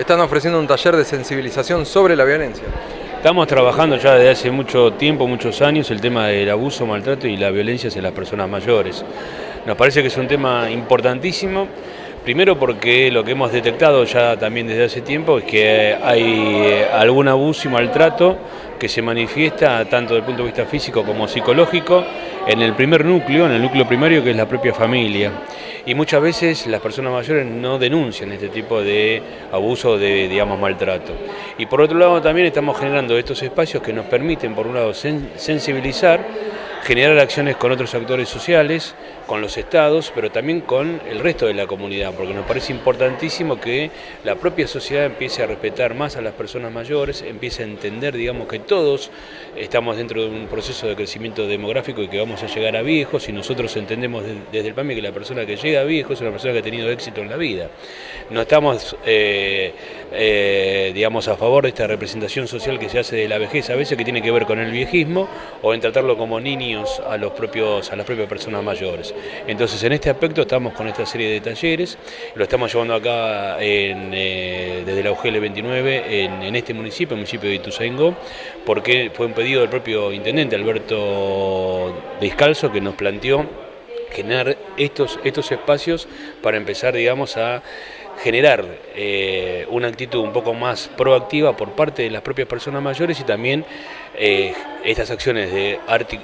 están ofreciendo un taller de sensibilización sobre la violencia. Estamos trabajando ya desde hace mucho tiempo, muchos años, el tema del abuso, maltrato y la violencia hacia las personas mayores. Nos parece que es un tema importantísimo, primero porque lo que hemos detectado ya también desde hace tiempo es que hay algún abuso y maltrato que se manifiesta tanto desde el punto de vista físico como psicológico en el primer núcleo, en el núcleo primario, que es la propia familia. Y muchas veces las personas mayores no denuncian este tipo de abuso o de, digamos, maltrato. Y por otro lado también estamos generando estos espacios que nos permiten, por un lado, sensibilizar, generar acciones con otros actores sociales, con los estados, pero también con el resto de la comunidad, porque nos parece importantísimo que la propia sociedad empiece a respetar más a las personas mayores, empiece a entender, digamos, que todos estamos dentro de un proceso de crecimiento demográfico y que vamos a llegar a viejos, y nosotros entendemos desde el PAMI que la persona que llega a viejo es una persona que ha tenido éxito en la vida. No estamos, digamos, a favor de esta representación social que se hace de la vejez, a veces que tiene que ver con el viejismo o en tratarlo como niños a las propias personas mayores. Entonces, en este aspecto estamos con esta serie de talleres, lo estamos llevando acá desde la UGL 29 en este municipio, el municipio de Ituzaingó, porque fue un pedido del propio intendente Alberto Descalzo, que nos planteó generar estos espacios para empezar, digamos, a generar una actitud un poco más proactiva por parte de las propias personas mayores y también estas acciones de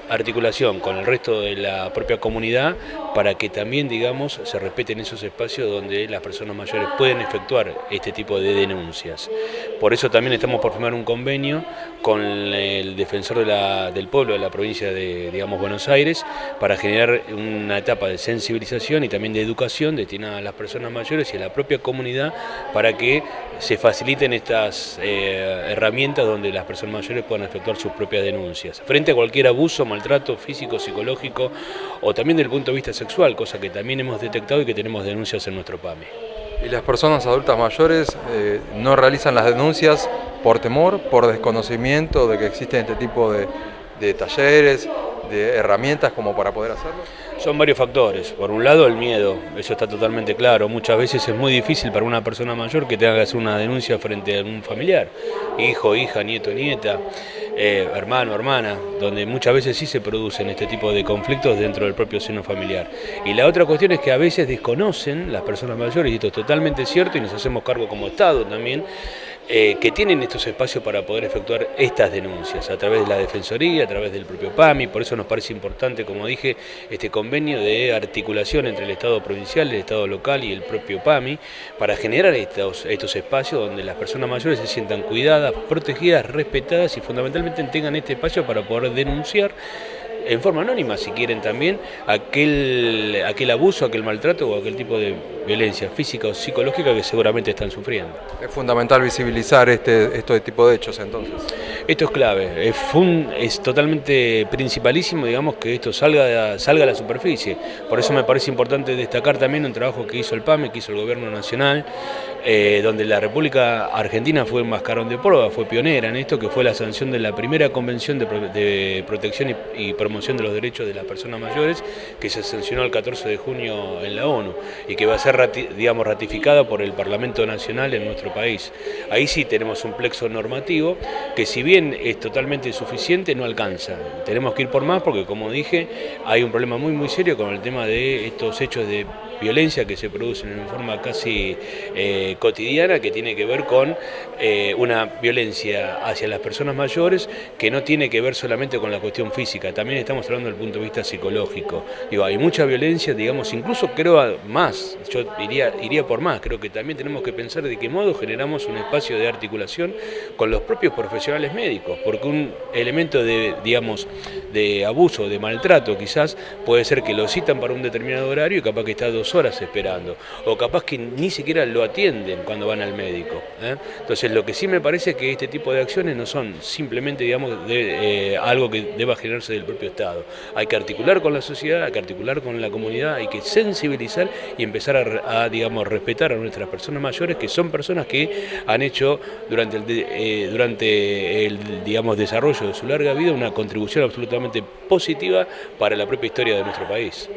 articulación con el resto de la propia comunidad para que también, digamos, se respeten esos espacios donde las personas mayores pueden efectuar este tipo de denuncias. Por eso también estamos por firmar un convenio con el defensor del pueblo de la provincia de, digamos, Buenos Aires, para generar una etapa de sensibilización y también de educación destinada a las personas mayores y a la propia comunidad para que se faciliten estas herramientas donde las personas mayores puedan efectuar sus propias denuncias frente a cualquier abuso, maltrato físico, psicológico o también desde el punto de vista sexual, cosa que también hemos detectado y que tenemos denuncias en nuestro PAMI. Y las personas adultas mayores no realizan las denuncias por temor, por desconocimiento de que existen este tipo de talleres, de herramientas como para poder hacerlo. Son varios factores. Por un lado, el miedo, eso está totalmente claro. Muchas veces es muy difícil para una persona mayor que tenga que hacer una denuncia frente a un familiar, hijo, hija, nieto, nieta, hermano, hermana, donde muchas veces sí se producen este tipo de conflictos dentro del propio seno familiar. Y la otra cuestión es que a veces desconocen las personas mayores, y esto es totalmente cierto, y nos hacemos cargo como Estado también, que tienen estos espacios para poder efectuar estas denuncias a través de la Defensoría, a través del propio PAMI. Por eso nos parece importante, como dije, este convenio de articulación entre el Estado provincial, el Estado local y el propio PAMI para generar estos espacios donde las personas mayores se sientan cuidadas, protegidas, respetadas y fundamentalmente tengan este espacio para poder denunciar en forma anónima, si quieren también, aquel abuso, aquel maltrato o aquel tipo de violencia física o psicológica que seguramente están sufriendo. Es fundamental visibilizar este tipo de hechos entonces. Esto es clave, es totalmente principalísimo, digamos, que esto salga a la superficie. Por eso me parece importante destacar también un trabajo que hizo el PAMI, que hizo el Gobierno Nacional, donde la República Argentina fue un mascarón de prueba, fue pionera en esto, que fue la sanción de la primera Convención de Protección y Promoción de los Derechos de las Personas Mayores, que se sancionó el 14 de junio en la ONU y que va a ser, digamos, ratificada por el Parlamento Nacional en nuestro país. Ahí sí tenemos un plexo normativo que, si bien es totalmente insuficiente, no alcanza. Tenemos que ir por más porque, como dije, hay un problema muy muy serio con el tema de estos hechos de violencia que se producen en forma casi cotidiana, que tiene que ver con una violencia hacia las personas mayores que no tiene que ver solamente con la cuestión física, también estamos hablando desde el punto de vista psicológico. Digo, hay mucha violencia, digamos, incluso creo más, yo iría por más, creo que también tenemos que pensar de qué modo generamos un espacio de articulación con los propios profesionales médicos, porque un elemento de, digamos, de abuso, de maltrato quizás, puede ser que lo citan para un determinado horario y capaz que está 2 horas esperando, o capaz que ni siquiera lo atienden cuando van al médico. Entonces, lo que sí me parece es que este tipo de acciones no son simplemente, digamos, algo que deba generarse del propio Estado. Hay que articular con la sociedad, hay que articular con la comunidad, hay que sensibilizar y empezar a digamos, respetar a nuestras personas mayores, que son personas que han hecho durante el digamos, desarrollo de su larga vida una contribución absolutamente positiva para la propia historia de nuestro país.